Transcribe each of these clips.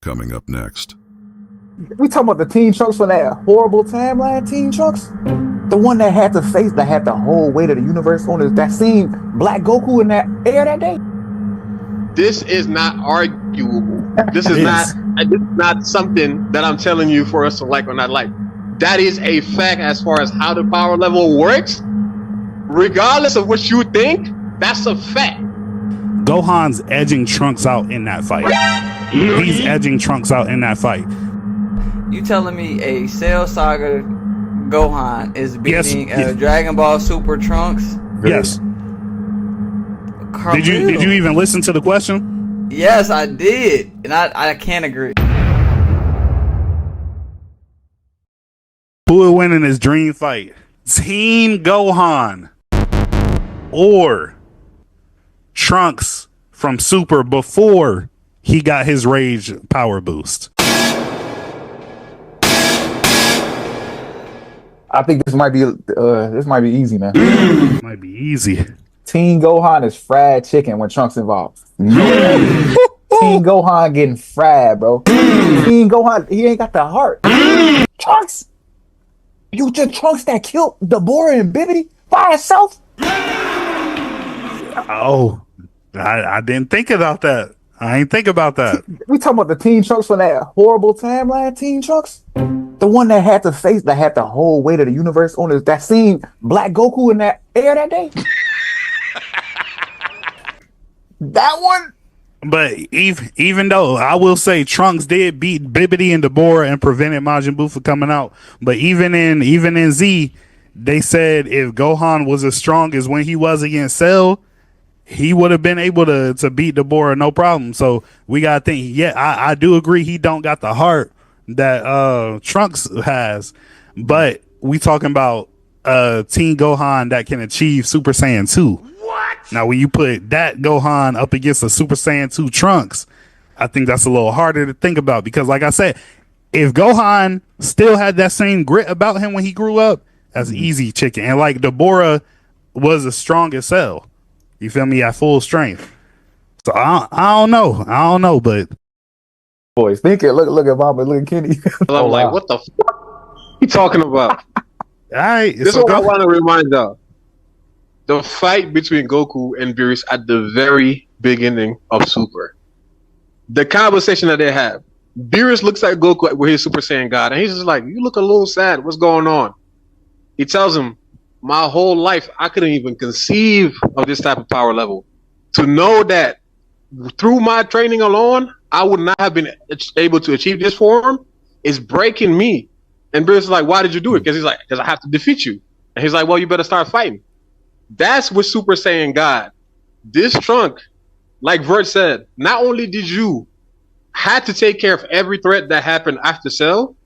Coming up next. We talking about the Teen Trunks from that horrible timeline, Teen Trunks? The one that had to face, that had the whole weight of the universe on it, that seen Black Goku in that air that day? This is not arguable. This is not something that I'm telling you for us to like or not like. That is a fact as far as how the power level works. Regardless of what you think, that's a fact. Gohan's edging Trunks out in that fight. He's edging Trunks out in that fight. You telling me a Cell Saga Gohan is beating Dragon Ball Super Trunks? Yes. Did you even listen to the question? Yes, I did, and I can't agree. Who will win in his dream fight? Teen Gohan or Trunks from Super before he got his rage power boost? I think this might be easy, man. Might be easy. Teen Gohan is fried chicken when Trunks involved. Teen Gohan getting fried, bro. Teen Gohan, he ain't got the heart. Trunks, you just Trunks that killed Deborah and Bibbidi by himself. Oh, I didn't think about that. I ain't think about that. We talking about the Teen Trunks from that horrible timeline, Teen Trunks? The one that had to face, that had the whole weight of the universe on it, that seen Black Goku in that air that day? That one? But even though I will say Trunks did beat Bibbidi and Deborah and prevented Majin Buu from coming out, but even in Z, they said if Gohan was as strong as when he was against Cell, he would have been able to beat Deborah no problem. So we gotta think. Yeah, I do agree he don't got the heart that Trunks has, but we talking about Teen Gohan that can achieve Super Saiyan 2. Now, when you put that Gohan up against a Super Saiyan 2 Trunks, I think that's a little harder to think about because, like I said, if Gohan still had that same grit about him when he grew up, that's easy chicken. And like Deborah was as strong as Cell, you feel me, at full strength. So I don't know, but boys, think it. Look at Mama, look at Kenny. I'm like, what the fuck you talking about? All right, this is what I want to remind y'all. The fight between Goku and Beerus at the very beginning of Super. The conversation that they have. Beerus looks at Goku with his Super Saiyan God, and he's just like, you look a little sad. What's going on? He tells him, my whole life, I couldn't even conceive of this type of power level. To know that through my training alone, I would not have been able to achieve this form is breaking me. And Beerus is like, why did you do it? Because he's like, because I have to defeat you. And he's like, well, you better start fighting. That's with Super Saiyan God. This Trunk, like Vert said, not only did you had to take care of every threat that happened after Cell,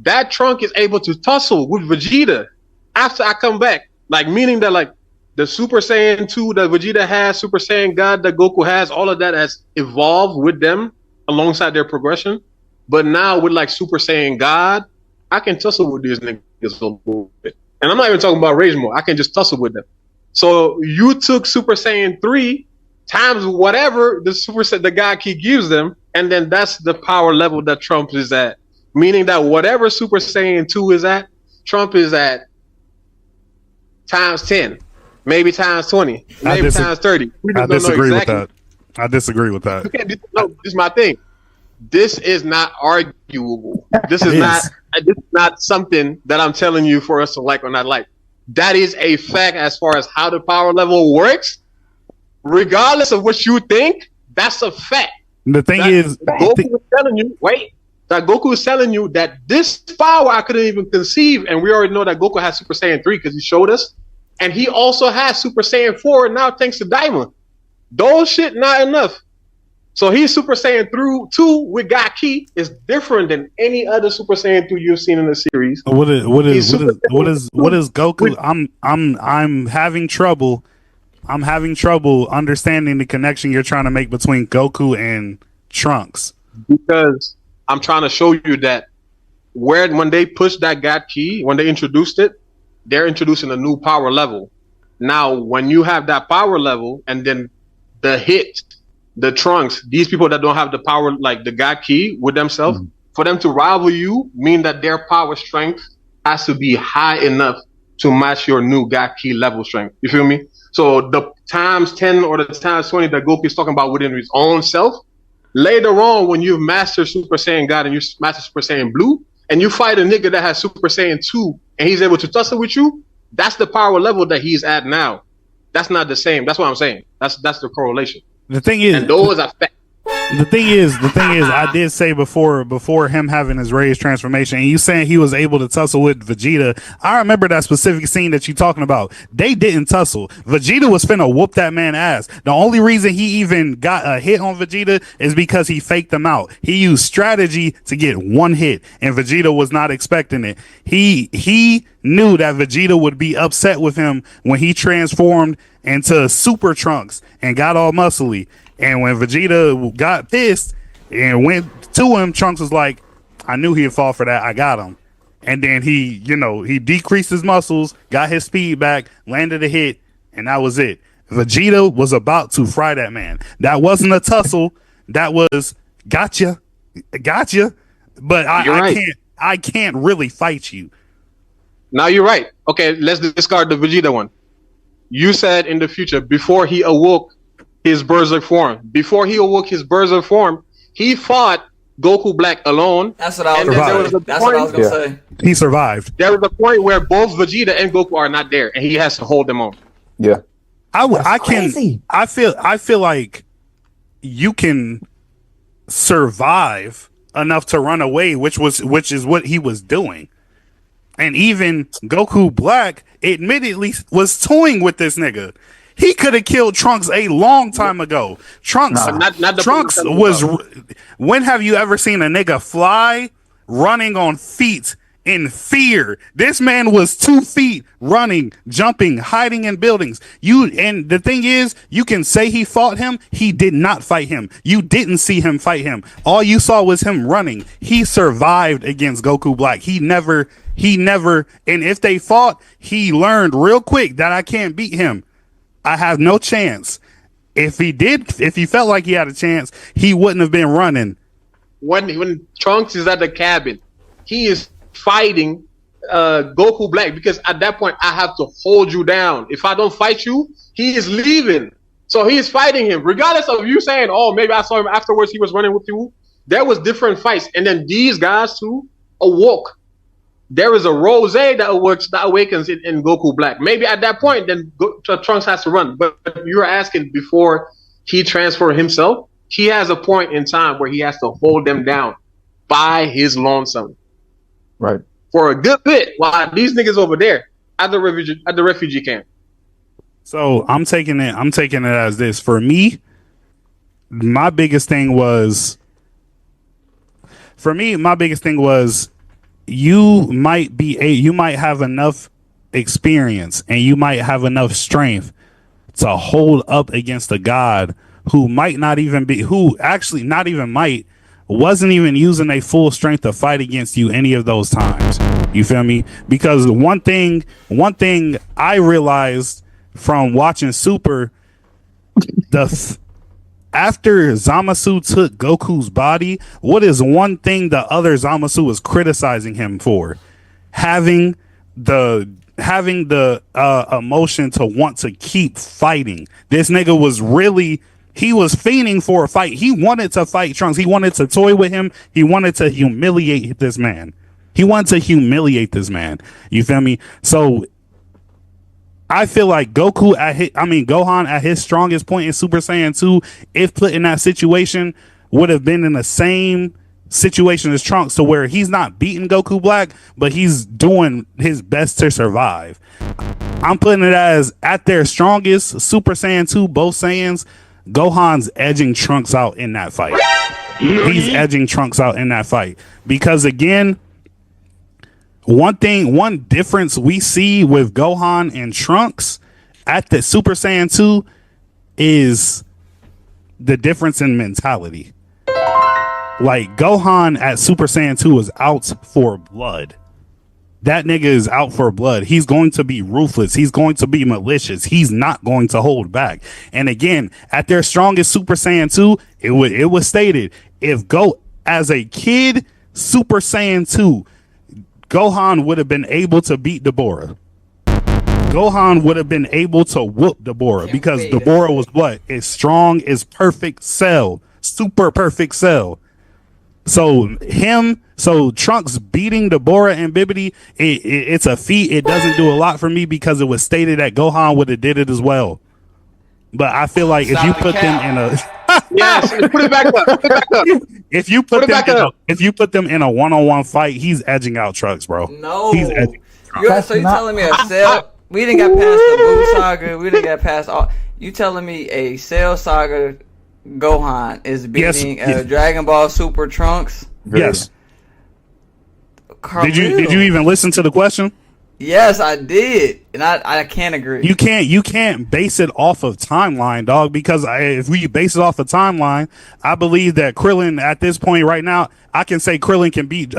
that Trunk is able to tussle with Vegeta after I come back. Like, meaning that, like, the Super Saiyan 2 that Vegeta has, Super Saiyan God that Goku has, all of that has evolved with them alongside their progression. But now with, like, Super Saiyan God, I can tussle with these niggas a little bit. And I'm not even talking about Rage Mode. I can just tussle with them. So you took Super Saiyan 3 times whatever the God Key gives them, and then that's the power level that Trump is at. Meaning that whatever Super Saiyan 2 is at, Trump is at times 10, maybe times 20, maybe times 30. I disagree with that. I disagree with that. No, this is my thing. This is not arguable. This is not something that I'm telling you for us to like or not like. That is a fact as far as how the power level works. Regardless of what you think, that's a fact. The thing is, Goku is telling you, that Goku is telling you that this power I couldn't even conceive, and we already know that Goku has Super Saiyan 3 because he showed us, and he also has Super Saiyan 4 now thanks to Daima. Those shit not enough. So he's Super Saiyan 2 with God Key is different than any other Super Saiyan 2 you've seen in the series. What is Goku? I'm having trouble. I'm having trouble understanding the connection you're trying to make between Goku and Trunks. Because I'm trying to show you that when they pushed that God Key, when they introduced it, they're introducing a new power level. Now, when you have that power level and then the hit the Trunks, these people that don't have the power, like the God Key with themselves, for them to rival you, mean that their power strength has to be high enough to match your new God Key level strength. You feel me? So the times 10 or the times 20 that Goku is talking about within his own self, later on when you've mastered Super Saiyan God and you master Super Saiyan Blue, and you fight a nigga that has Super Saiyan 2 and he's able to tussle with you, that's the power level that he's at now. That's not the same. That's what I'm saying. That's the correlation. The thing is, and those are facts. The thing is, I did say before him having his raised transformation, and you saying he was able to tussle with Vegeta. I remember that specific scene that you talking about. They didn't tussle. Vegeta was finna whoop that man ass. The only reason he even got a hit on Vegeta is because he faked them out. He used strategy to get one hit, and Vegeta was not expecting it. He knew that Vegeta would be upset with him when he transformed into Super Trunks and got all muscly. And when Vegeta got pissed and went to him, Trunks was like, I knew he'd fall for that. I got him. And then he decreased his muscles, got his speed back, landed a hit, and that was it. Vegeta was about to fry that man. That wasn't a tussle. That was gotcha. But I can't really fight you. Now you're right. Okay, let's discard the Vegeta one. You said in the future, before he awoke his Berserk form, he fought Goku Black alone. That's what I was gonna say. He survived. There was a point where both Vegeta and Goku are not there, and he has to hold them on. Yeah, I feel like you can survive enough to run away, which is what he was doing. And even Goku Black admittedly was toying with this nigga. He could have killed Trunks a long time ago. Trunks was. When have you ever seen a nigga fly running on feet in fear? This man was 2 feet running, jumping, hiding in buildings. And the thing is, you can say he fought him. He did not fight him. You didn't see him fight him. All you saw was him running. He survived against Goku Black. He never. And if they fought, he learned real quick that I can't beat him. I have no chance. If he felt like he had a chance, he wouldn't have been running. When Trunks is at the cabin, he is fighting Goku Black, because at that point I have to hold you down. If I don't fight you, he is leaving. So he is fighting him. Regardless of you saying, oh, maybe I saw him afterwards, he was running with you. There was different fights. And then these guys too awoke. There is a rose that awakens in Goku Black. Maybe at that point, then Trunks has to run. But you're asking before he transferred himself, he has a point in time where he has to hold them down by his lonesome. Right. For a good bit, while these niggas over there at the refugee camp. So I'm taking it as this. For me, my biggest thing was you might have enough experience and you might have enough strength to hold up against a god who wasn't even using a full strength to fight against you any of those times. You feel me? Because one thing I realized from watching Super, after Zamasu took Goku's body, what is one thing the other Zamasu was criticizing him for? Having the emotion to want to keep fighting. This nigga was fiending for a fight. He wanted to fight Trunks. He wanted to toy with him. He wanted to humiliate this man. You feel me? So I feel like Gohan at his strongest point in Super Saiyan 2, if put in that situation, would have been in the same situation as Trunks, to where he's not beating Goku Black, but he's doing his best to survive. I'm putting it as at their strongest, Super Saiyan 2, both Saiyans, Gohan's edging Trunks out in that fight. He's edging Trunks out in that fight. Because again, one difference we see with Gohan and Trunks at the Super Saiyan 2 is the difference in mentality. Like, Gohan at Super Saiyan 2 is out for blood. that nigga is out for blood. He's going to be ruthless. He's going to be malicious. He's not going to hold back. And again, at their strongest Super Saiyan 2, it was stated, if as a kid Super Saiyan 2, Gohan would have been able to beat Deborah. Gohan would have been able to whoop Deborah because Deborah was what? As strong as perfect cell. Super perfect cell. So Trunks beating Deborah and Bibbidi, it's a feat. It doesn't do a lot for me because it was stated that Gohan would have did it as well. But I feel like if you put them in a yes, put it back up. Put it back up. if you put them in a one-on-one fight, he's edging out Trunks, bro. No, he's edging. So you telling me a Cell? We didn't get past the Boo saga. We didn't get past all. You telling me a Cell saga Gohan is beating Dragon Ball Super Trunks? Yes. Did you even listen to the question? Yes, I did, and I can't agree. You can't base it off of timeline, dog. Because if we base it off of timeline, I believe that Krillin at this point right now, I can say Krillin can beat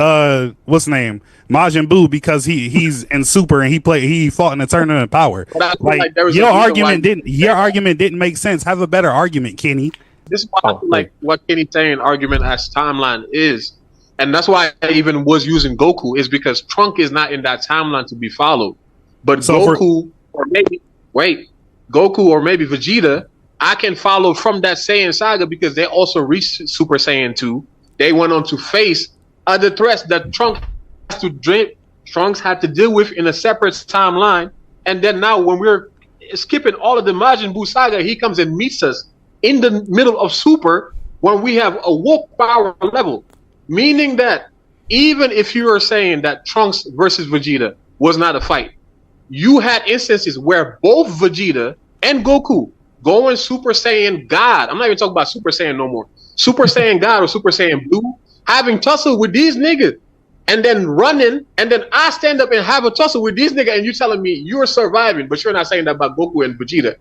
what's the name, Majin Buu, because he's in Super and he fought in the Tournament of Power. Like your argument didn't make sense. Have a better argument, Kenny. This is why I feel like what Kenny's saying argument as timeline is. And that's why I even was using Goku, is because Trunk is not in that timeline to be followed. But Goku or maybe Vegeta, I can follow from that Saiyan saga because they also reached Super Saiyan 2. They went on to face other threats that Trunks had to deal with in a separate timeline. And then now when we're skipping all of the Majin Buu saga, he comes and meets us in the middle of Super when we have a woke power level. Meaning that even if you are saying that Trunks versus Vegeta was not a fight, you had instances where both Vegeta and Goku going Super Saiyan God, I'm not even talking about Super Saiyan no more, Super Saiyan God or Super Saiyan Blue, having tussle with these niggas and then running, and then I stand up and have a tussle with these niggas and you telling me you're surviving, but you're not saying that about Goku and Vegeta.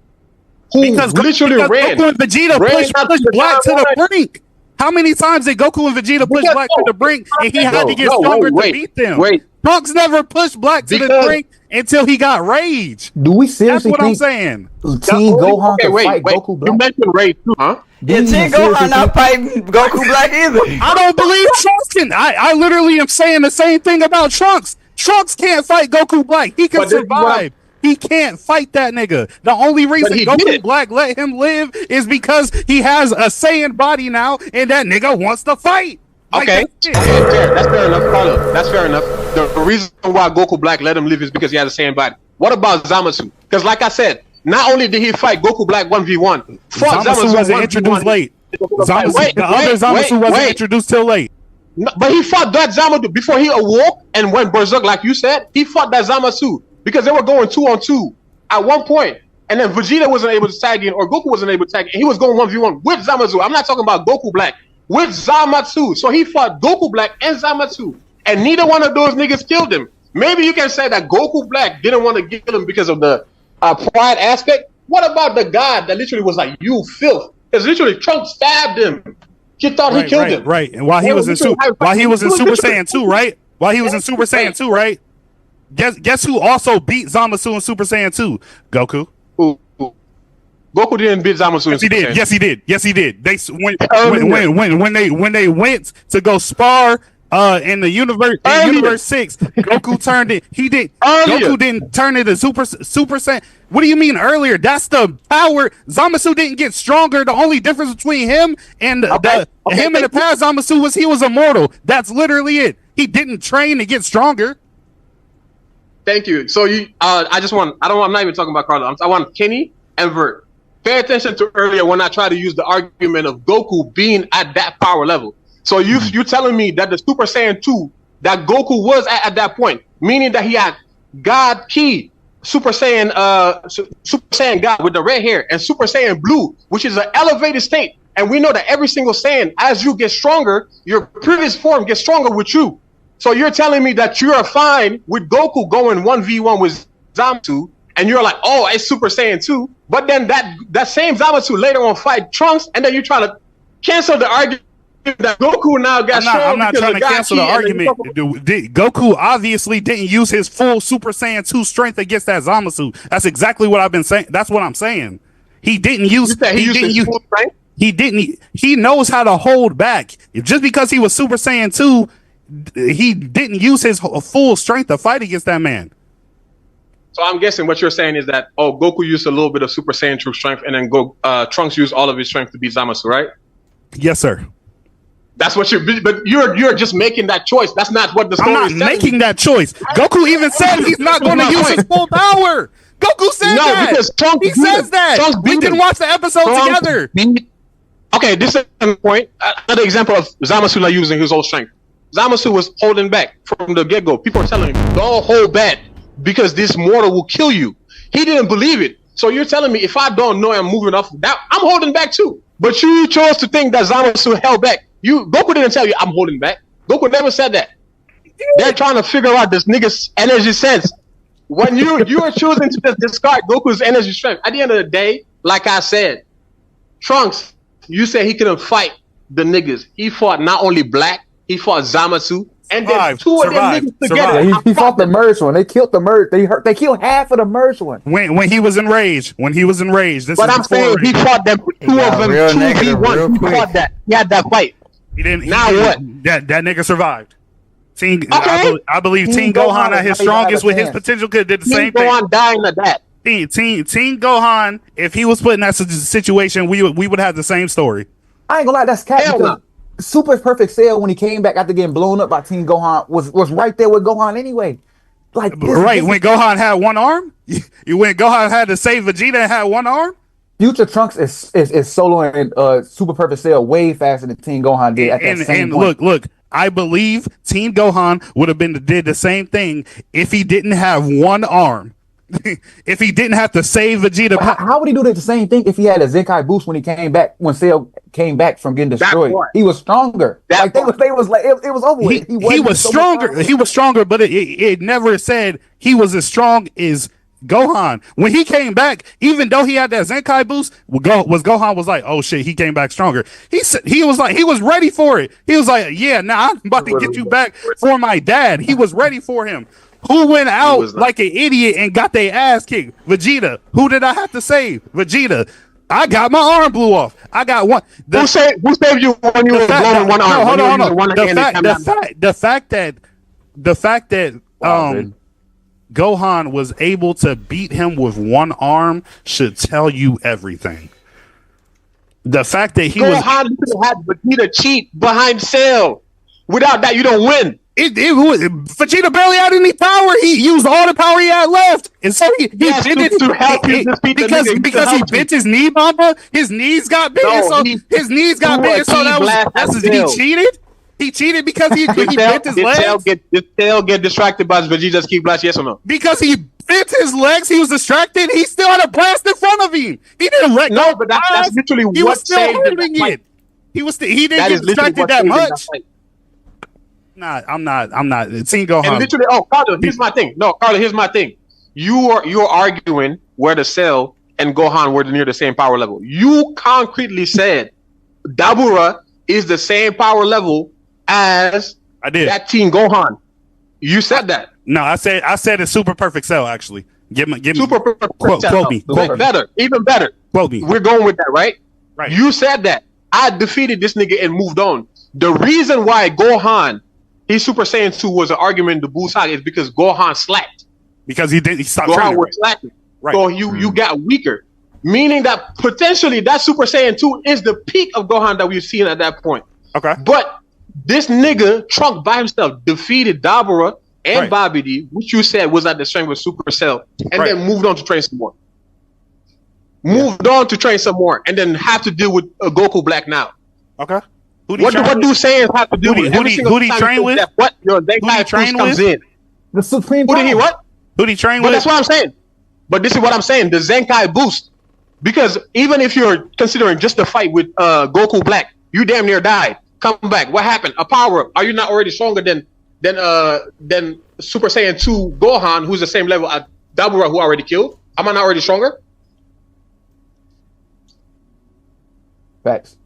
Because ran. Goku and Vegeta pushed Black to the brink. How many times did Goku and Vegeta push Black to the brink and he had to get stronger to beat them? Trunks never pushed Black to the brink until he got rage. Do we seriously That's what I'm saying. Teen Gohan can fight Goku Black? You mentioned rage too, huh? Yeah, Teen Gohan not fighting Goku Black either. I don't believe Trunks can. I literally am saying the same thing about Trunks. Trunks can't fight Goku Black. He can survive. He can't fight that nigga. The only reason Goku Black let him live is because he has a Saiyan body now, and that nigga wants to fight. Okay, that's fair enough. Hold up. That's fair enough. The reason why Goku Black let him live is because he has a Saiyan body. What about Zamasu? Because like I said, not only did he fight Goku Black 1v1, Zamasu wasn't introduced late. The other Zamasu wasn't introduced till late. No, but he fought that Zamasu before he awoke and went berserk, like you said. He fought that Zamasu. Because they were going 2-on-2 at one point, and then Vegeta wasn't able to tag in, or Goku wasn't able to tag in. He was going 1v1 with Zamasu. I'm not talking about Goku Black, with Zamasu. So he fought Goku Black and Zamasu, and neither one of those niggas killed him. Maybe you can say that Goku Black didn't want to kill him because of the pride aspect. What about the god that literally was like, you filth? Because literally Trunks stabbed him. He thought he killed him. Right, and while he was in Super Saiyan 2, right? While he was in Super Saiyan 2, right? Guess who also beat Zamasu in Super Saiyan 2? Goku. Goku didn't beat Zamasu in Super Saiyan 2. Yes, he did. They when they went to go spar in the universe 6, Goku turned it. Goku didn't turn it to Super Saiyan. What do you mean earlier? That's the power. Zamasu didn't get stronger. The only difference between him and him and the past Zamasu was he was immortal. That's literally it. He didn't train to get stronger. Thank you. So I'm not even talking about Carlos. I want Kenny and Vert. Pay attention to earlier when I tried to use the argument of Goku being at that power level. So you telling me that the Super Saiyan 2 that Goku was at that point, meaning that he had God Ki, Super Saiyan God with the red hair, and Super Saiyan Blue, which is an elevated state. And we know that every single Saiyan, as you get stronger, your previous form gets stronger with you. So you're telling me that you're fine with Goku going 1v1 with Zamasu, and you're like, oh, it's Super Saiyan 2. But then that same Zamasu later on fight Trunks, and then you're trying to cancel the argument that Goku now got strong. I'm not because trying to of God cancel the Ki, and argument. Goku obviously didn't use his full Super Saiyan 2 strength against that Zamasu. That's exactly what I've been saying. That's what I'm saying. He didn't use. You said he used his full strength? He didn't. He knows how to hold back. Just because he was Super Saiyan 2, he didn't use his full strength to fight against that man. So I'm guessing what you're saying is that Goku used a little bit of Super Saiyan true strength, and then Trunks used all of his strength to beat Zamasu, right? Yes, sir. That's what you're just making that choice. That's not what the story is. I'm not making that choice. Goku even said he's not going to use his full power. Goku said that. No, because Trunks he says that. We can watch the episode together. Okay, this is a point. Another example of Zamasu not using his whole strength. Zamasu was holding back from the get-go. People are telling him, don't hold back because this mortal will kill you. He didn't believe it. So you're telling me if I don't know I'm moving off that, I'm holding back too. But you chose to think that Zamasu held back. Goku didn't tell you I'm holding back. Goku never said that. They're trying to figure out this nigga's energy sense. When you are choosing to just discard Goku's energy strength, at the end of the day, like I said, Trunks, you said he couldn't fight the niggas. He fought not only Black, he fought Zamasu, and then two of them niggas together. Yeah, he fought the merged one. They killed the merged. They killed half of the merged one. When he was enraged. This but I'm saying he fought them. Two of them 2v1. He fought that. He had that fight. He didn't. Now what? That nigga survived. I believe Teen Gohan at his strongest with his potential could have did the same thing. Teen Gohan dying to that. Teen Gohan, if he was put in that situation, we would have the same story. I ain't gonna lie, that's cat. Super Perfect Cell, when he came back after getting blown up by Teen Gohan, was right there with Gohan anyway. Like when Gohan had one arm, when Gohan had to save Vegeta and had one arm. Future Trunks is soloing Super Perfect Cell way faster than Teen Gohan did at that same point. Look, I believe Teen Gohan would have did the same thing if he didn't have one arm. If he didn't have to save Vegeta. How would he do the same thing if he had a Zenkai boost when he came back, when Cell came back from getting destroyed? He was stronger. It was over with. He was stronger. He was stronger, but it never said he was as strong as Gohan. When he came back, even though he had that Zenkai boost, Gohan was like, oh shit, he came back stronger. He was ready for it. He was like, yeah, nah, I'm about to get you back for my dad. He was ready for him. Who went out like an idiot and got their ass kicked? Vegeta. Who did I have to save? Vegeta. I got my arm blew off. I got one. Who saved you when you were blowing one arm? Hold on. The fact that Gohan was able to beat him with one arm should tell you everything. The fact that Gohan had Vegeta cheat behind Cell. Without that, you don't win. Vegeta barely had any power. He used all the power he had left, and so he did it to help because he bent his knee, Mamba. His knees got big, his knees got big. So he cheated. He cheated because he bent his legs. Did Cell get distracted by Vegeta's key blast? Yes or no? Because he bent his legs, he was distracted. He still had a blast in front of him. He didn't let go. No, but that's literally he was still holding it. He didn't get distracted that much. Nah, I'm not. Teen Gohan. And literally, Carla, here's my thing. No, Carla, here's my thing. You're arguing whether Cell and Gohan were near the same power level. You concretely said Dabura is the same power level as that Teen Gohan. You said that. No, I said it's Super Perfect Cell. Actually, give me Super Perfect Cell. Quote me. Even better. Quote me. We're going with that, right? Right. You said that. I defeated this nigga and moved on. The reason why Gohan, he's Super Saiyan 2 was an argument in the Buu Saga is because Gohan slacked. Because he stopped Gohan training. was slacking. Right. So you got weaker. Meaning that potentially that Super Saiyan 2 is the peak of Gohan that we've seen at that point. Okay. But this nigga, Trunks by himself, defeated Dabura and Bobby D, which you said was at the strength of Super Cell, and then moved on to train some more. And then have to deal with Goku Black now. Okay. What do Saiyans have to do with? Who did he train with? What your Zenkai Force comes in? The Supreme. Who did he what? Who did he train with? But that's what I'm saying. But this is what I'm saying. The Zenkai boost, because even if you're considering just the fight with Goku Black, you damn near died. Come back. What happened? A power up. Are you not already stronger than Super Saiyan 2 Gohan, who's the same level as Dabura, who already killed? Am I not already stronger? Facts.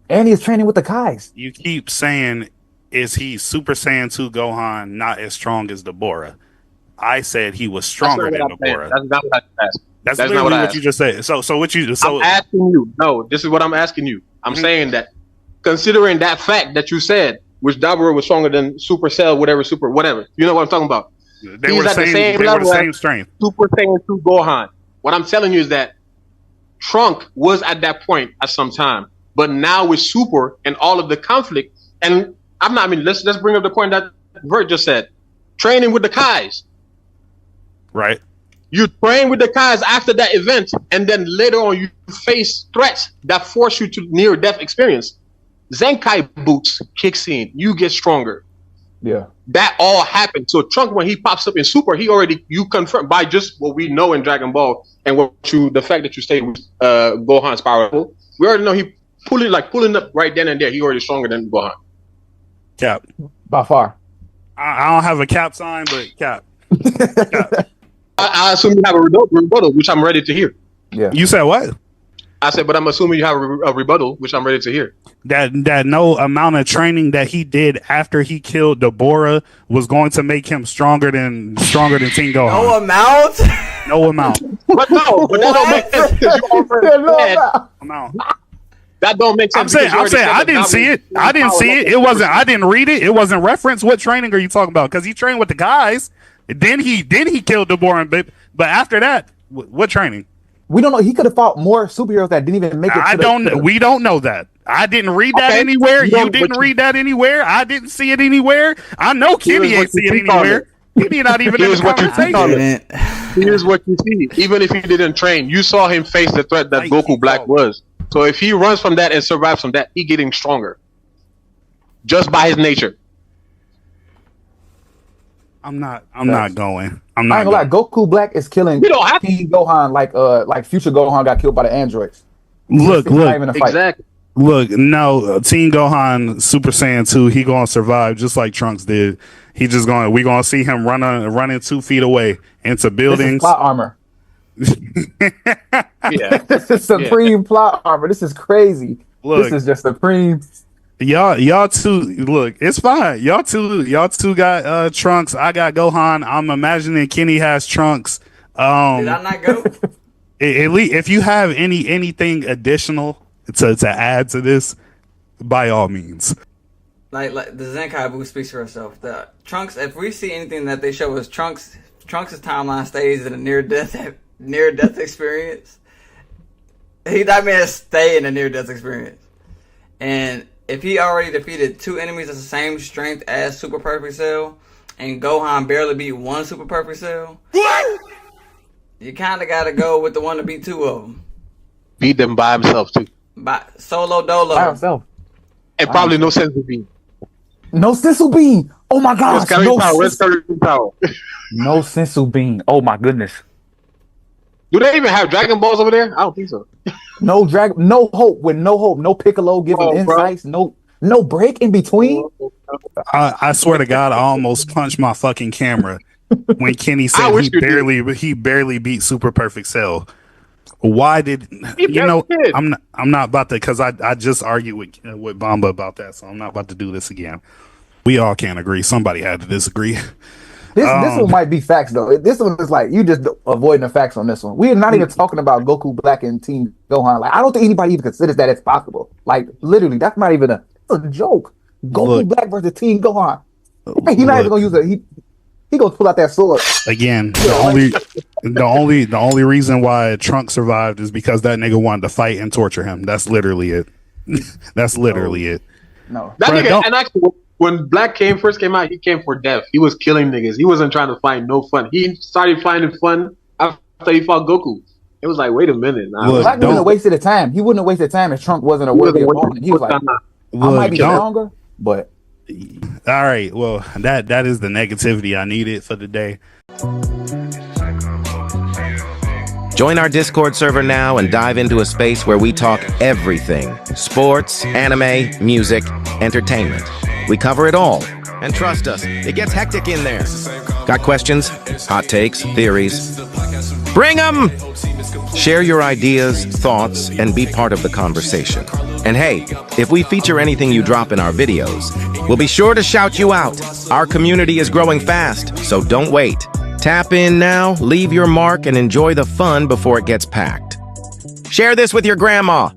And he's training with the Kais. You keep saying, is he Super Saiyan 2 Gohan not as strong as Deborah? I said he was stronger than Deborah. That's not what I asked. That's literally what you just said. So what you so I'm asking you. No, this is what I'm asking you. I'm saying that considering that fact that you said, which Deborah was stronger than Super Cell, whatever. You know what I'm talking about? They were the same strength. Super Saiyan 2 Gohan. What I'm telling you is that Trunk was at that point at some time, but now with Super and all of the conflict, and let's bring up the point that Vert just said. Training with the Kais. Right. You train with the Kais after that event, and then later on you face threats that force you to near-death experience. Zenkai boots kicks in. You get stronger. Yeah. That all happened. So Trunk, when he pops up in Super, you confirm by just what we know in Dragon Ball and the fact that you stay with Gohan's powerful. We already know he pulling up right then and there. He already stronger than Gohan. Cap. By far. I don't have a cap sign, but cap. Cap. I assume you have a rebuttal, which I'm ready to hear. Yeah. You said what? I said, but I'm assuming you have a rebuttal, which I'm ready to hear. That no amount of training that he did after he killed Deborah was going to make him stronger than Teen Gohan. No amount. No amount. But that don't make sense because you already Amount. That don't make sense. I'm saying I didn't see it. I didn't see it. It wasn't. I didn't read it. It wasn't referenced. What training are you talking about? Because he trained with the guys. Then he killed Deborah. But after that, what training? We don't know. He could have fought more superheroes that didn't even make it. We don't know that. I didn't read that anywhere. You didn't read that anywhere. I didn't see it anywhere. I know Kenny ain't see it anywhere. Kenny not even in the conversation. Here's what you see. Even if he didn't train, you saw him face the threat that Goku Black was. So if he runs from that and survives from that, he getting stronger. Just by his nature. I'm not going. I'm not I ain't gonna lie. Goku Black is killing Teen Gohan like Future Gohan got killed by the androids. Look. Exactly. Look, no, Teen Gohan Super Saiyan 2, he gonna survive just like Trunks did. We gonna see him running 2 feet away into buildings. This is plot armor. Yeah. This is supreme plot armor. This is crazy. Look, this is just supreme. Y'all two, look, it's fine. Y'all two got Trunks. I got Gohan. I'm imagining Kenny has Trunks. Did I not go? At least if you have anything additional to add to this, by all means. Like the Zenkai boost speaks for itself. The Trunks, if we see anything that they show us, Trunks' timeline stays in a near death experience. That man stay in a near death experience, and if he already defeated 2 enemies of the same strength as Super Perfect Cell, and Gohan barely beat 1 Super Perfect Cell, what? You kind of got to go with the one to beat 2 of them. Beat them by himself too. By solo dolo. By himself. And probably no sense of being. No sensu bean. Oh my gosh. Where's power? No sensu bean. Oh my goodness. Do they even have Dragon Balls over there? I don't think so. No hope. With no hope. No Piccolo giving insights. No break in between. I swear to God, I almost punched my fucking camera when Kenny said he barely beat Super Perfect Cell. Why did I'm not about to, because I just argued with Bamba about that, so I'm not about to do this again. We all can't agree. Somebody had to disagree. This one might be facts though. This one is like you just avoiding the facts on this one. We are not even talking about Goku Black and Teen Gohan. Like I don't think anybody even considers that it's possible. Like literally, that's not even a joke. Goku Black versus Teen Gohan. He's not even gonna use it. He gonna pull out that sword again. The only reason why Trunks survived is because that nigga wanted to fight and torture him. That's literally it. That's literally it. No, that nigga. And actually, when Black first came out, he came for death. He was killing niggas. He wasn't trying to find no fun. He started finding fun after he fought Goku. It was like, wait a minute. Black wouldn't have wasted the time. He wouldn't have wasted time if Trunks wasn't a worthy opponent. He was like, I might be stronger, but. All right, well, that is the negativity I needed for the day. Join our Discord server now and dive into a space where we talk everything: sports, anime, music, entertainment. We cover it all. And trust us, it gets hectic in there. Got questions, hot takes, theories? Bring them! Share your ideas, thoughts, and be part of the conversation. And hey, if we feature anything you drop in our videos, we'll be sure to shout you out. Our community is growing fast, so don't wait. Tap in now, leave your mark, and enjoy the fun before it gets packed. Share this with your grandma.